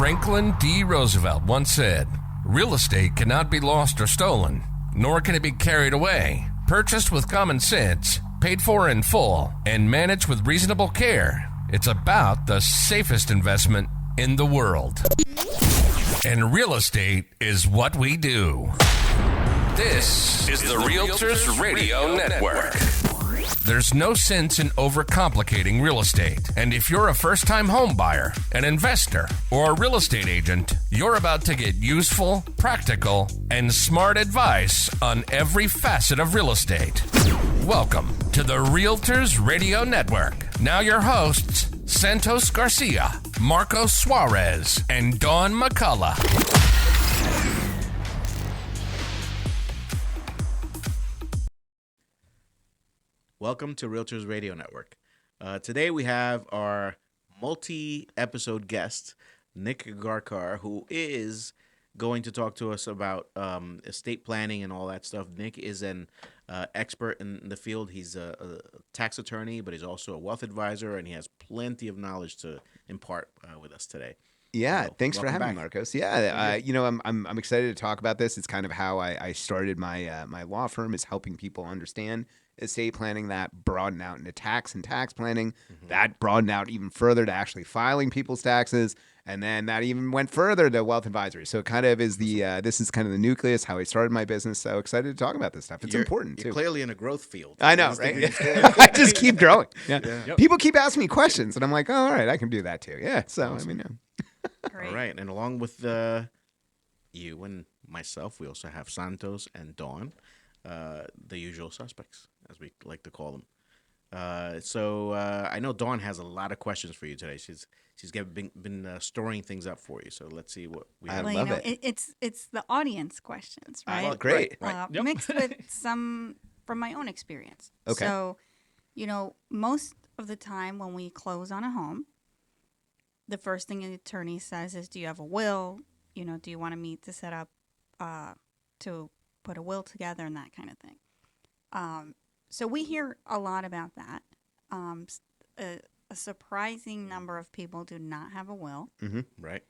Franklin D. Roosevelt once said, "Real estate cannot be lost or stolen, nor can it be carried away. Purchased with common sense, paid for in full, and managed with reasonable care, it's about the safest investment in the world." And real estate is what we do. This is the Realtors Radio Network. There's no sense in overcomplicating real estate. And if you're a first-time home buyer, an investor, or a real estate agent, you're about to get useful, practical, and smart advice on every facet of real estate. Welcome to the Realtors Radio Network. Now your hosts, Santos Garcia, Marcos Suarez, and Dawn McCullough. Welcome to Realtors Radio Network. Today we have our multi-episode guest, Nik Agharkar, who is going to talk to us about estate planning and all that stuff. Nik is an expert in the field. He's a tax attorney, but he's also a wealth advisor, and he has plenty of knowledge to impart with us today. Yeah, So, thanks for welcome having back. me, Marcos. Yeah, I'm excited to talk about this. It's kind of how I started my my law firm, is helping people understand estate planning, that broadened out into tax and tax planning, that broadened out even further to actually filing people's taxes, and then that even went further to wealth advisory. So it kind of is this is kind of the nucleus, how I started my business. So excited to talk about this stuff. It's important You're too. clearly in a growth field. I know, right? I just keep growing. Yeah. People keep asking me questions, and I'm like, oh, all right, I can do that too. Yeah. So Awesome. I mean, All right, and along with you and myself, we also have Santos and Dawn, the usual suspects, as we like to call them. So I know Dawn has a lot of questions for you today. She's been storing things up for you. So let's see what we have. I love it. It's the audience questions, right? well, great. Right. Mixed with some from my own experience. Okay. So, most of the time when we close on a home, the first thing an attorney says is, do you have a will? Do you want to meet to set up to put a will together and that kind of thing. So we hear a lot about that. A surprising number of people do not have a will. Mm-hmm. Right.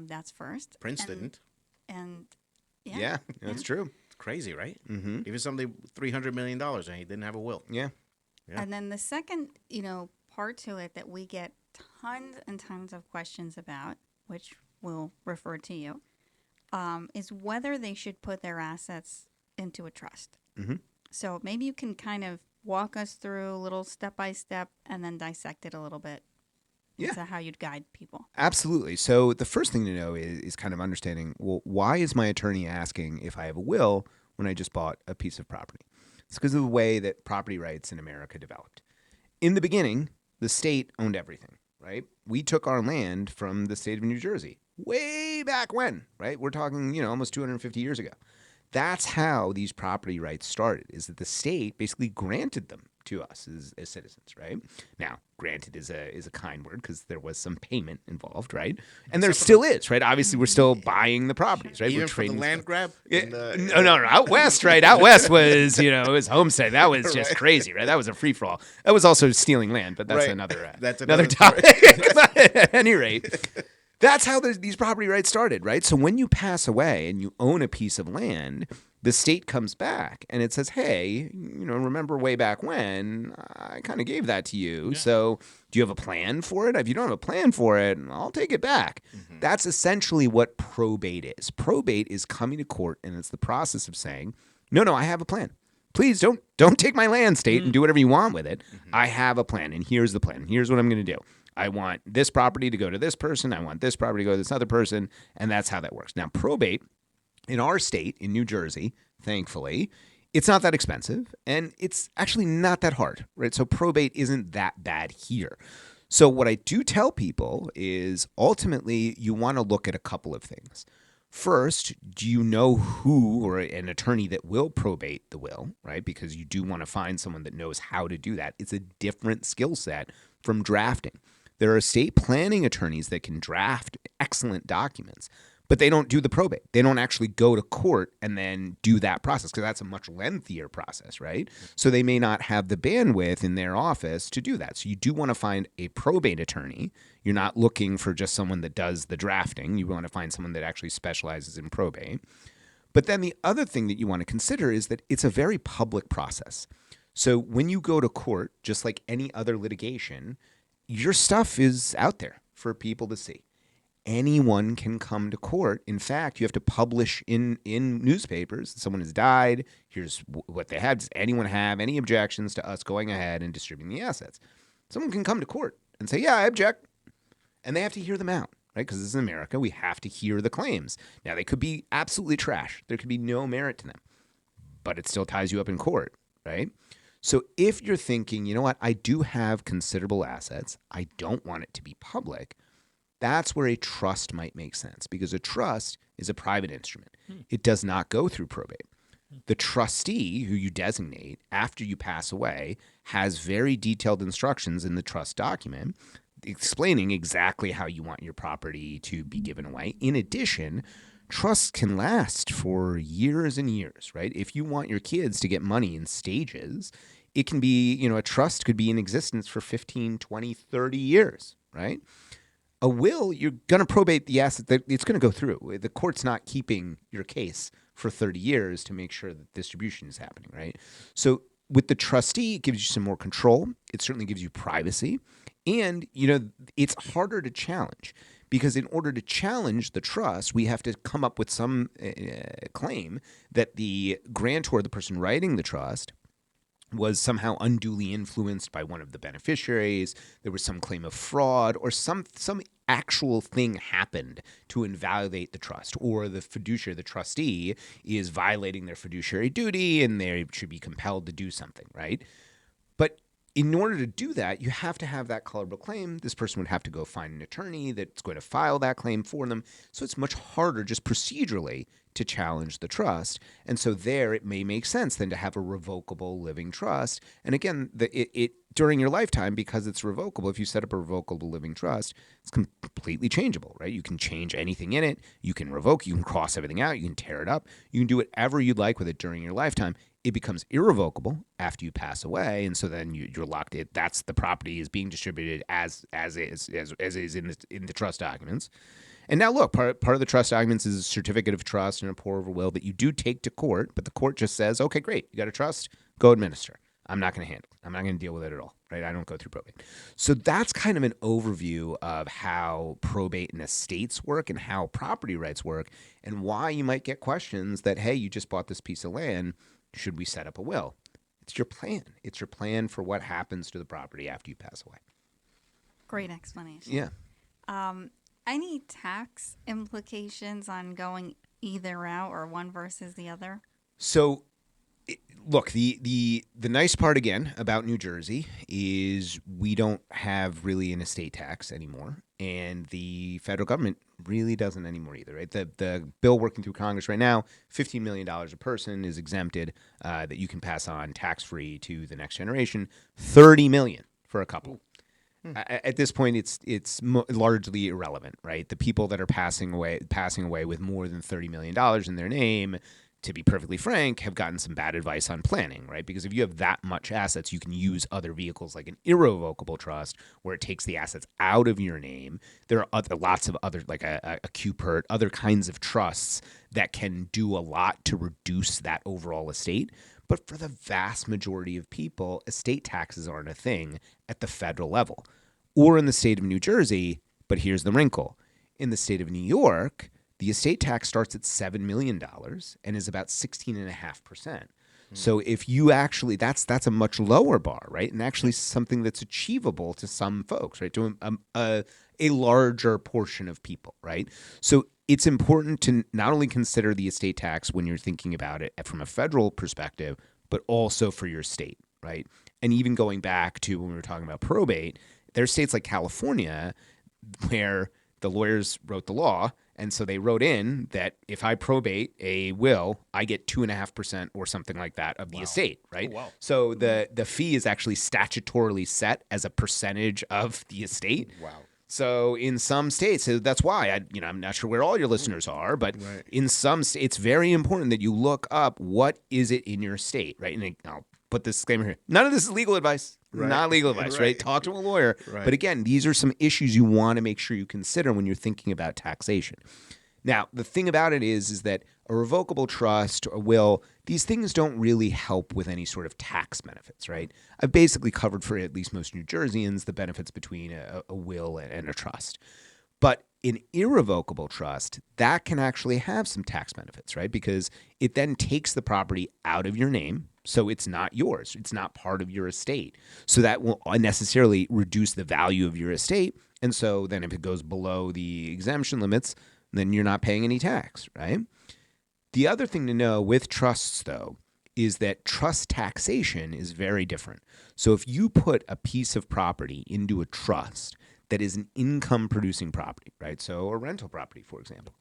That's first. Prince didn't. And Yeah, that's true. It's crazy, right? Mm-hmm. Even somebody $300 million and he didn't have a will. Yeah. Yeah. And then the second, part to it that we get tons and tons of questions about, which we'll refer to you, is whether they should put their assets into a trust. Mm-hmm. So maybe you can kind of walk us through a little step by step and then dissect it a little bit into how you'd guide people. Absolutely. So the first thing to know is kind of understanding, well, why is my attorney asking if I have a will when I just bought a piece of property? It's because of the way that property rights in America developed. In the beginning, the state owned everything, right? We took our land from the state of New Jersey way back when, right? We're talking, almost 250 years ago. That's how these property rights started, is that the state basically granted them to us as citizens, right? Now, granted is a kind word because there was some payment involved, right? And there still is, right? Obviously, we're still buying the properties, right? Even We're for the trading land stuff. grab? No. Out west, right? Out west was, it was homestead. That was just crazy, right? That was a free-for-all. That was also stealing land, but that's Right. another That's another another topic. But at any rate, that's how these property rights started, right? So when you pass away and you own a piece of land, the state comes back and it says, hey, remember way back when I kind of gave that to you. Yeah. So do you have a plan for it? If you don't have a plan for it, I'll take it back. Mm-hmm. That's essentially what probate is. Probate is coming to court, and it's the process of saying, no, I have a plan. Please don't take my land, state, and do whatever you want with it. Mm-hmm. I have a plan, and here's the plan. Here's what I'm going to do. I want this property to go to this person. I want this property to go to this other person, and that's how that works. Now, probate in our state, in New Jersey, thankfully, it's not that expensive, and it's actually not that hard, right? So probate isn't that bad here. So what I do tell people is ultimately you want to look at a couple of things. First, do you know who or an attorney that will probate the will, right? Because you do want to find someone that knows how to do that. It's a different skill set from drafting. There are estate planning attorneys that can draft excellent documents, But they don't do the probate. They don't actually go to court and then do that process because that's a much lengthier process, right? So they may not have the bandwidth in their office to do that. So you do want to find a probate attorney. You're not looking for just someone that does the drafting. You want to find someone that actually specializes in probate. But then the other thing that you want to consider is that it's a very public process. So when you go to court, just like any other litigation, your stuff is out there for people to see. Anyone can come to court. In fact, you have to publish in newspapers. Someone has died. Here's what they have. Does anyone have any objections to us going ahead and distributing the assets? Someone can come to court and say, yeah, I object. And they have to hear them out, right? Because this is America. We have to hear the claims. Now, they could be absolutely trash. There could be no merit to them. But it still ties you up in court, right? So if you're thinking, you know what, I do have considerable assets. I don't want it to be public. That's where a trust might make sense because a trust is a private instrument. It does not go through probate. The trustee who you designate after you pass away has very detailed instructions in the trust document explaining exactly how you want your property to be given away. In addition, trusts can last for years and years, right? If you want your kids to get money in stages, it can be, a trust could be in existence for 15, 20, 30 years, right? A will, you're going to probate the asset. It's going to go through. The court's not keeping your case for 30 years to make sure that distribution is happening, right? So with the trustee, it gives you some more control. It certainly gives you privacy. And, it's harder to challenge because in order to challenge the trust, we have to come up with some claim that the grantor, the person writing the trust, was somehow unduly influenced by one of the beneficiaries. There was some claim of fraud or some actual thing happened to invalidate the trust, or the fiduciary, the trustee, is violating their fiduciary duty and they should be compelled to do something, right? But in order to do that, you have to have that colorable claim. This person would have to go find an attorney that's going to file that claim for them. So it's much harder just procedurally to challenge the trust. And so there it may make sense then to have a revocable living trust. And again, it during your lifetime, because it's revocable, if you set up a revocable living trust, it's completely changeable, right? You can change anything in it. You can revoke, you can cross everything out, you can tear it up. You can do whatever you'd like with it during your lifetime. It becomes irrevocable after you pass away. And so then you're locked in. That's the property is being distributed as is in the trust documents. And now look, part of the trust documents is a certificate of trust and a pour over will that you do take to court, but the court just says, okay, great, you got a trust, go administer. I'm not going to handle it. I'm not going to deal with it at all, right? I don't go through probate. So that's kind of an overview of how probate and estates work and how property rights work and why you might get questions that, hey, you just bought this piece of land. Should we set up a will? It's your plan. It's your plan for what happens to the property after you pass away. Great explanation. Yeah. Any tax implications on going either route or one versus the other? So, look, the nice part, again, about New Jersey is we don't have really an estate tax anymore, and the federal government really doesn't anymore either, right? The bill working through Congress right now, $15 million a person is exempted that you can pass on tax-free to the next generation, $30 million for a couple. At this point, it's largely irrelevant, right? The people that are passing away with more than $30 million in their name, to be perfectly frank, have gotten some bad advice on planning, right? Because if you have that much assets, you can use other vehicles like an irrevocable trust where it takes the assets out of your name. There are lots of other, like a QPERT, other kinds of trusts that can do a lot to reduce that overall estate. But for the vast majority of people, estate taxes aren't a thing at the federal level or in the state of New Jersey. But here's the wrinkle. In the state of New York, the estate tax starts at $7 million and is about 16.5%. So if you actually, that's a much lower bar, right? And actually something that's achievable to some folks, right? To a larger portion of people, right? So it's important to not only consider the estate tax when you're thinking about it from a federal perspective, but also for your state, right? And even going back to when we were talking about probate, there's states like California where the lawyers wrote the law, and so they wrote in that if I probate a will, I get 2.5% or something like that of the estate, right? Oh, wow. So the fee is actually statutorily set as a percentage of the estate. Wow. So in some states, so that's why I'm not sure where all your listeners are, but Right. in some states, it's very important that you look up what is it in your state, right? And I'll put this disclaimer here: none of this is legal advice, Right. not legal advice, right? Talk to a lawyer. Right. But again, these are some issues you want to make sure you consider when you're thinking about taxation. Now, the thing about it is that a revocable trust, a will, these things don't really help with any sort of tax benefits, right? I've basically covered for at least most New Jerseyans the benefits between a will and a trust. But an irrevocable trust, that can actually have some tax benefits, right? Because it then takes the property out of your name, so it's not yours. It's not part of your estate. So that will unnecessarily reduce the value of your estate. And so then if it goes below the exemption limits, then you're not paying any tax, right? The other thing to know with trusts, though, is that trust taxation is very different. So if you put a piece of property into a trust that is an income-producing property, right? So a rental property, for example,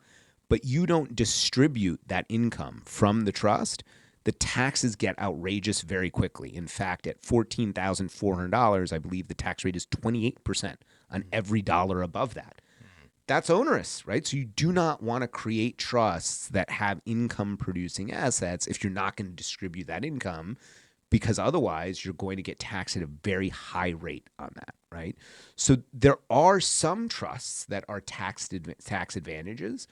but you don't distribute that income from the trust, the taxes get outrageous very quickly. In fact, at $14,400, I believe the tax rate is 28% on every dollar above that. That's onerous, right? So you do not want to create trusts that have income-producing assets if you're not going to distribute that income, because otherwise you're going to get taxed at a very high rate on that, right? So there are some trusts that are tax advantages,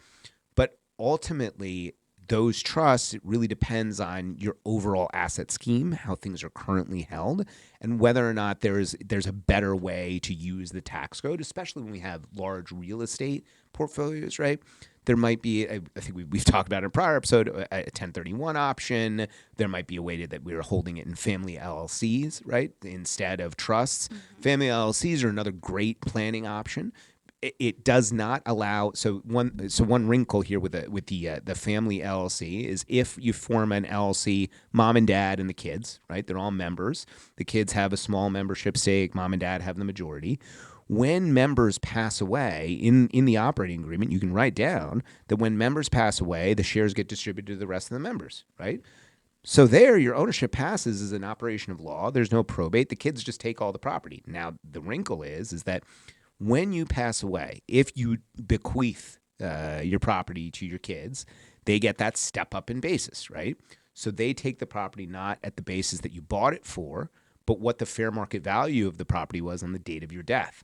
but ultimately those trusts, it really depends on your overall asset scheme, how things are currently held, and whether or not there's a better way to use the tax code, especially when we have large real estate portfolios, right? There might be, I think we've talked about in a prior episode, a 1031 option. There might be a way that we are holding it in family LLCs, right, instead of trusts. Mm-hmm. Family LLCs are another great planning option. It does not allow. So one wrinkle here with the family LLC is if you form an LLC, mom and dad and the kids, right? They're all members. The kids have a small membership stake. Mom and dad have the majority. When members pass away, in the operating agreement, you can write down that when members pass away, the shares get distributed to the rest of the members, right? So there, your ownership passes as an operation of law. There's no probate. The kids just take all the property. Now, the wrinkle is that when you pass away, if you bequeath your property to your kids, they get that step up in basis, right? So they take the property not at the basis that you bought it for, but what the fair market value of the property was on the date of your death.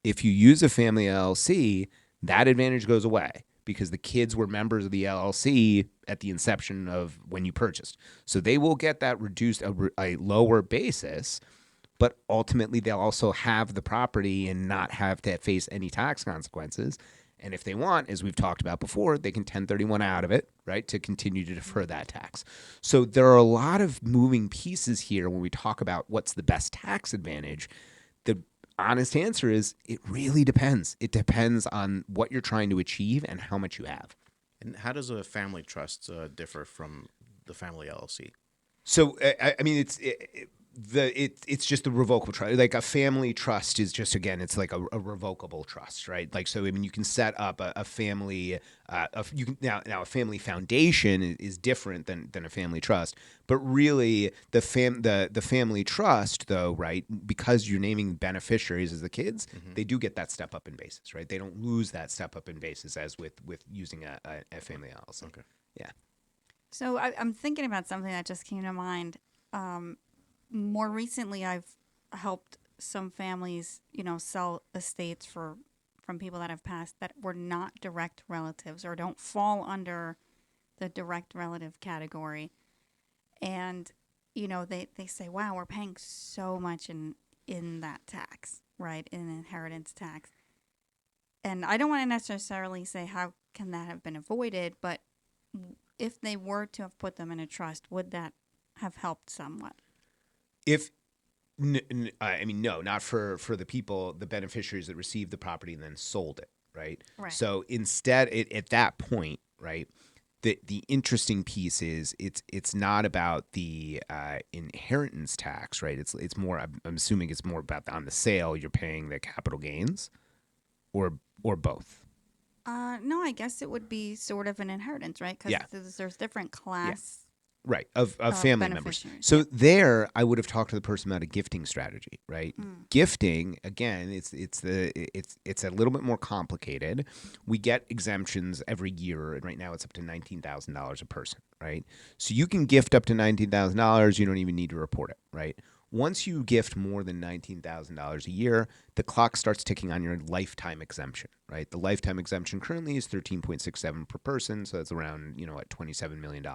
If you use a family LLC, that advantage goes away because the kids were members of the LLC at the inception of when you purchased. So they will get that reduced, a lower basis, but ultimately they'll also have the property and not have to face any tax consequences. And if they want, as we've talked about before, they can 1031 out of it, right, to continue to defer that tax. So there are a lot of moving pieces here when we talk about what's the best tax advantage. The honest answer is it really depends. It depends on what you're trying to achieve and how much you have. And how does a family trust differ from the family LLC? So, I mean, it's just the revocable trust. Like a family trust is just, again, it's like a revocable trust, right? Like, so I mean, you can set up a family. Now a family foundation is different than a family trust, but really the family trust, though, right? Because you're naming beneficiaries as the kids, mm-hmm. they do get that step up in basis, right? They don't lose that step up in basis as with using a family LLC. Okay. Yeah. So I'm thinking about something that just came to mind. More recently, I've helped some families, sell estates from people that have passed that were not direct relatives or don't fall under the direct relative category. And, they say, wow, we're paying so much in that tax, right, in inheritance tax. And I don't want to necessarily say how can that have been avoided, but if they were to have put them in a trust, would that have helped somewhat? No, not for the people, the beneficiaries that received the property and then sold it, right? Right. So instead, at that point, right, the interesting piece is it's not about the inheritance tax, right? It's more. I'm assuming it's more about on the sale you're paying the capital gains, or both. No, I guess it would be sort of an inheritance, right? Because there's different class Right, of family members. beneficiaries, So there, I would have talked to the person about a gifting strategy, right? Gifting, again, it's a little bit more complicated. We get exemptions every year, and right now it's up to $19,000 a person, right? So you can gift up to $19,000. You don't even need to report it, right? Once you gift more than $19,000 a year, the clock starts ticking on your lifetime exemption, right? The lifetime exemption currently is 13.67 per person, so that's around, at $27 million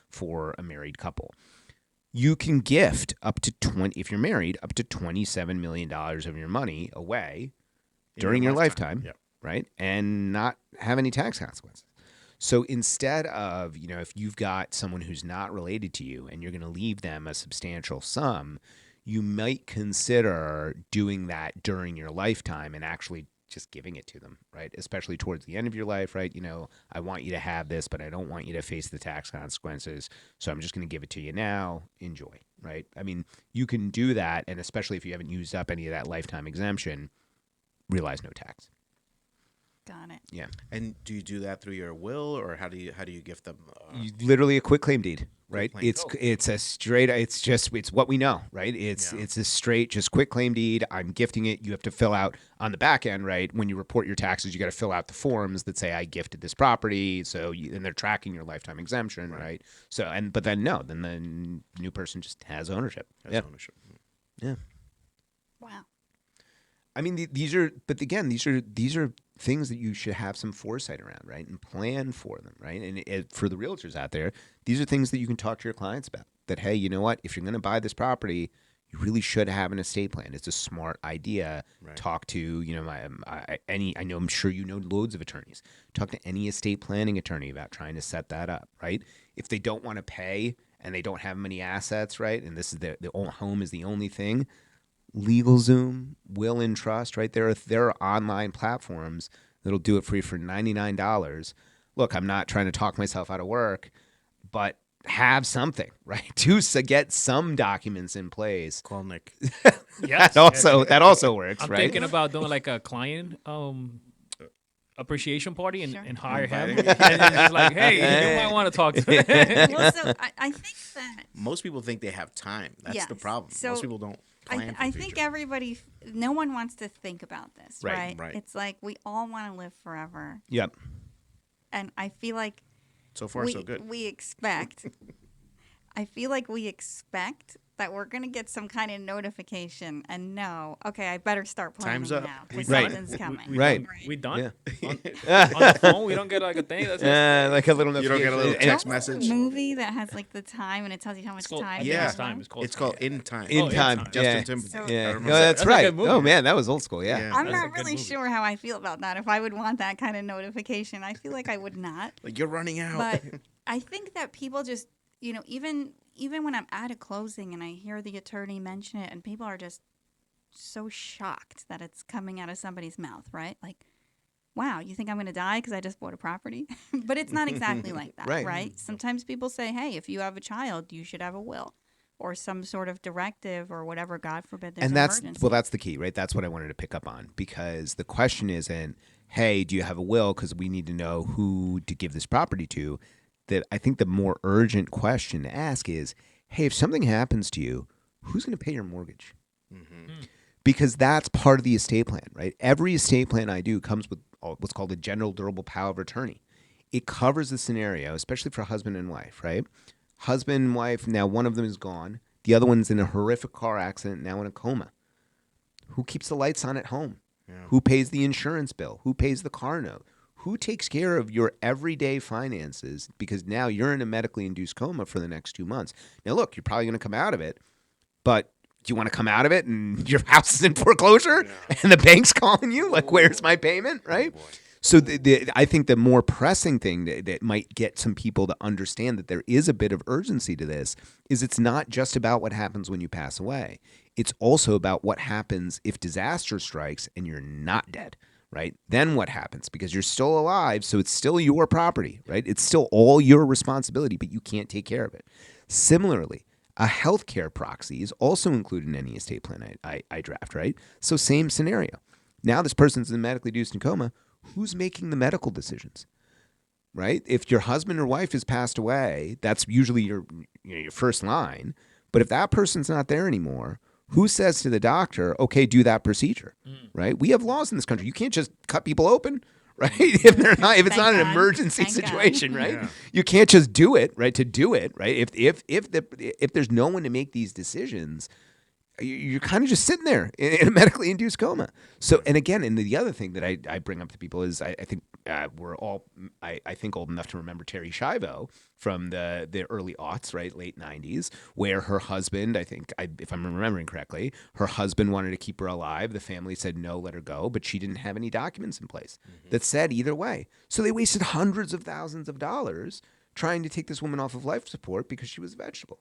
for a married couple. You can gift up to if you're married, up to $27 million of your money away during your lifetime, Yep. right? And not have any tax consequences. So instead of, if you've got someone who's not related to you and you're going to leave them a substantial sum, you might consider doing that during your lifetime and actually just giving it to them, right? Especially towards the end of your life, right? I want you to have this, but I don't want you to face the tax consequences. So I'm just going to give it to you now. Enjoy, right? I mean, you can do that. And especially if you haven't used up any of that lifetime exemption, realize no tax. Got it. Yeah. And do you do that through your will, or how do you gift them? Literally a quitclaim deed, right? Quitclaim. It's what we know, right? It's a straight just quitclaim deed. I'm gifting it. You have to fill out on the back end, right? When you report your taxes, you got to fill out the forms that say I gifted this property. So and they're tracking your lifetime exemption, right? So but then the new person just has ownership. Ownership. Yeah. Wow. I mean, these are things that you should have some foresight around, right? And plan for them, right? And for the realtors out there, these are things that you can talk to your clients about. That, hey, you know what? If you're going to buy this property, you really should have an estate plan. It's a smart idea. Right. Talk to, I'm sure you know loads of attorneys. Talk to any estate planning attorney about trying to set that up, right? If they don't want to pay and they don't have many assets, right? And this is the home is the only thing. LegalZoom, Will and Trust, right? There are online platforms that'll do it for you for $99. Look, I'm not trying to talk myself out of work, but have something, right? To get some documents in place. Call Nick. Yes, That also works, I'm right? thinking about doing like a client appreciation party and, Sure. and hire him. And then just like, hey, you might want to talk to me. Well, so I think that Most people think they have time. That's the Yes. problem. So Most people don't plan for I the think future. everybody, no one wants to think about this, Right, right? right. It's like we all want to live forever, Yep. and I feel like So far, so good. we expect. I feel like we expect that we're going to get some kind of notification and know, okay, I better start planning Time's up. now because Right. something's coming. Right. We done? Yeah. On the phone, we don't get like a thing. That's Like a little You don't get a little notification. text What's the message. movie that has like the time and it tells you how much called, time. Yeah. It's time. It's called, It's called In Time. In In time. Time. Yeah. Justin Timberlake. So- I Yeah. remember No, that. that's That's a right. good movie. Oh man, that was old school. Yeah. Yeah. I'm That's a not good really movie. sure how I feel about that. If I would want that kind of notification, I feel like I would not. Like, you're running out. But I think that people just, even when I'm at a closing and I hear the attorney mention it, and people are just so shocked that it's coming out of somebody's mouth, right? Like, wow, you think I'm going to die because I just bought a property? But it's not exactly like that, Right. right? Sometimes people say, hey, if you have a child, you should have a will or some sort of directive or whatever, God forbid there's And an that's emergency. well, that's the key, right? That's what I wanted to pick up on, because the question isn't, hey, do you have a will? Because we need to know who to give this property to. That I think the more urgent question to ask is, hey, if something happens to you, who's going to pay your mortgage? Because that's part of the estate plan, right? Every estate plan I do comes with what's called a general durable power of attorney. It covers the scenario, especially for husband and wife, right? Husband and wife, now one of them is gone. The other one's in a horrific car accident, now in a coma. Who keeps the lights on at home? Yeah. Who pays the insurance bill? Who pays the car note? Who takes care of your everyday finances? Because now you're in a medically induced coma for the next 2 months. Now, look, you're probably going to come out of it, but do you want to come out of it and your house is in foreclosure and the bank's calling you? Like, where's my payment, right? So I think the more pressing thing that might get some people to understand that there is a bit of urgency to this is it's not just about what happens when you pass away. It's also about what happens if disaster strikes and you're not dead, right? Then what happens? Because you're still alive, so it's still your property, right? It's still all your responsibility, but you can't take care of it. Similarly, a healthcare proxy is also included in any estate plan I draft, right? So same scenario. Now this person's in medically induced in coma. Who's making the medical decisions? right? If your husband or wife has passed away, that's usually your first line. But if that person's not there anymore, who says to the doctor, okay, do that procedure, right? We have laws in this country. You can't just cut people open, right? If it's not an emergency situation, right? Yeah. You can't just do it, right? To do it, right? If there's no one to make these decisions, you're kind of just sitting there in a medically induced coma. So, and again, and the other thing that I bring up to people is I think we're all, I think, old enough to remember Terri Schiavo from the early aughts, right, late 90s, where her husband, I think, if I'm remembering correctly, her husband wanted to keep her alive. The family said, no, let her go, but she didn't have any documents in place that said either way. So they wasted hundreds of thousands of dollars trying to take this woman off of life support because she was a vegetable.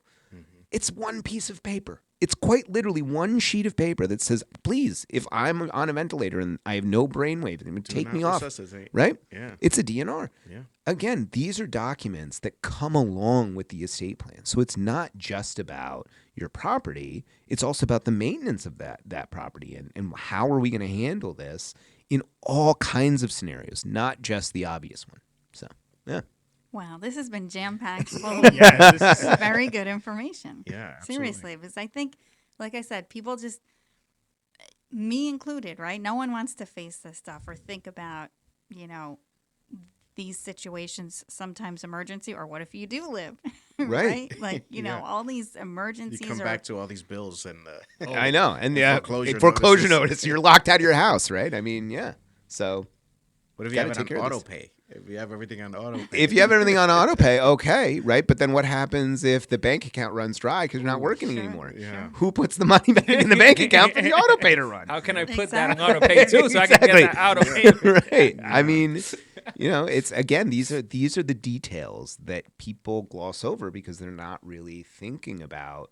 It's one piece of paper. It's quite literally one sheet of paper that says, please, if I'm on a ventilator and I have no brainwave, take me off, right? Yeah. It's a DNR. Yeah. Again, these are documents that come along with the estate plan. So it's not just about your property. It's also about the maintenance of that property and how are we going to handle this in all kinds of scenarios, not just the obvious one. So, yeah. Wow, this has been jam-packed full Yeah, of very good information. Yeah, absolutely. Seriously, because I think, like I said, people just, me included, right? No one wants to face this stuff or think about, these situations, sometimes emergency, or what if you do live, Right. Like, Yeah. all these emergencies You come back to all these bills and I know. And the foreclosure notice, you're locked out of your house, right? I mean, yeah. So what if you Gotta have it take on care of auto this. pay? If you have everything on auto pay. if you have everything on auto pay, okay, right? But then what happens if the bank account runs dry because you're not working sure. anymore? Yeah. Who puts the money back in the bank account for the auto pay to run? How can I put that Exactly. on auto pay too, so I can Exactly. get that auto pay? Right. I mean, it's again, these are the details that people gloss over because they're not really thinking about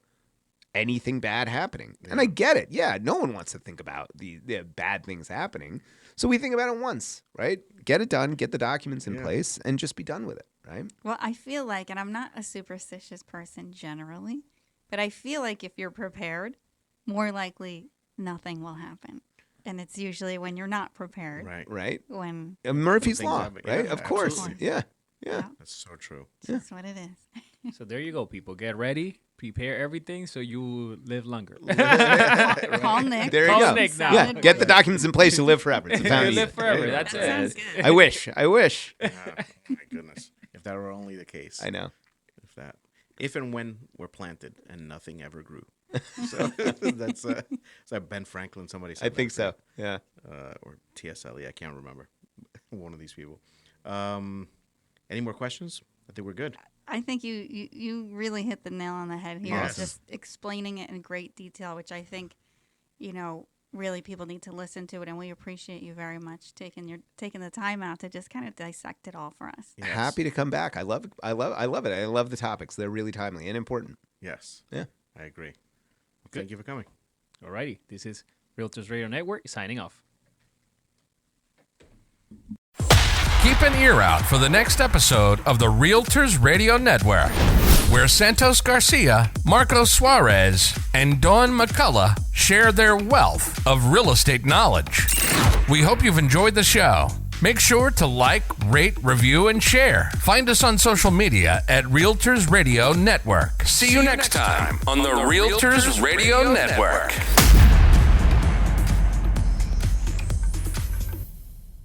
anything bad happening. And I get it. Yeah, no one wants to think about the bad things happening. So we think about it once, right? Get it done, get the documents in place, and just be done with it, right? Well, I feel like, and I'm not a superstitious person generally, but I feel like if you're prepared, more likely nothing will happen. And it's usually when you're not prepared. Right. Right? When Murphy's Things Law, happen. right? Yeah, of course. absolutely. Yeah. That's so true. that's what it is. So there you go, people. Get ready, prepare everything so you live longer. Call Nick. There you Call go. Nick now. Yeah, get the documents in place to live forever. It's a You found live easy. forever. That's That sounds it. good. I wish. Oh, my goodness. If that were only the case. I know. If and when we're planted and nothing ever grew. So that's is that Ben Franklin? Somebody said I think that, so. Yeah. or T.S. Eliot. I can't remember. One of these people. Any more questions? I think we're good. I think you really hit the nail on the head here. Yes. Just explaining it in great detail, which I think, really people need to listen to it. And we appreciate you very much taking the time out to just kind of dissect it all for us. Yes. Happy to come back. I love it. I love the topics. They're really timely and important. Yes. Yeah. I agree. Well, thank you for coming. Alrighty, this is Realtors Radio Network signing off. Keep an ear out for the next episode of the Realtors Radio Network, where Santos Garcia, Marcos Suarez, and Dawn McCullough share their wealth of real estate knowledge. We hope you've enjoyed the show. Make sure to like, rate, review, and share. Find us on social media at Realtors Radio Network. See you next time on the Realtors Radio Network.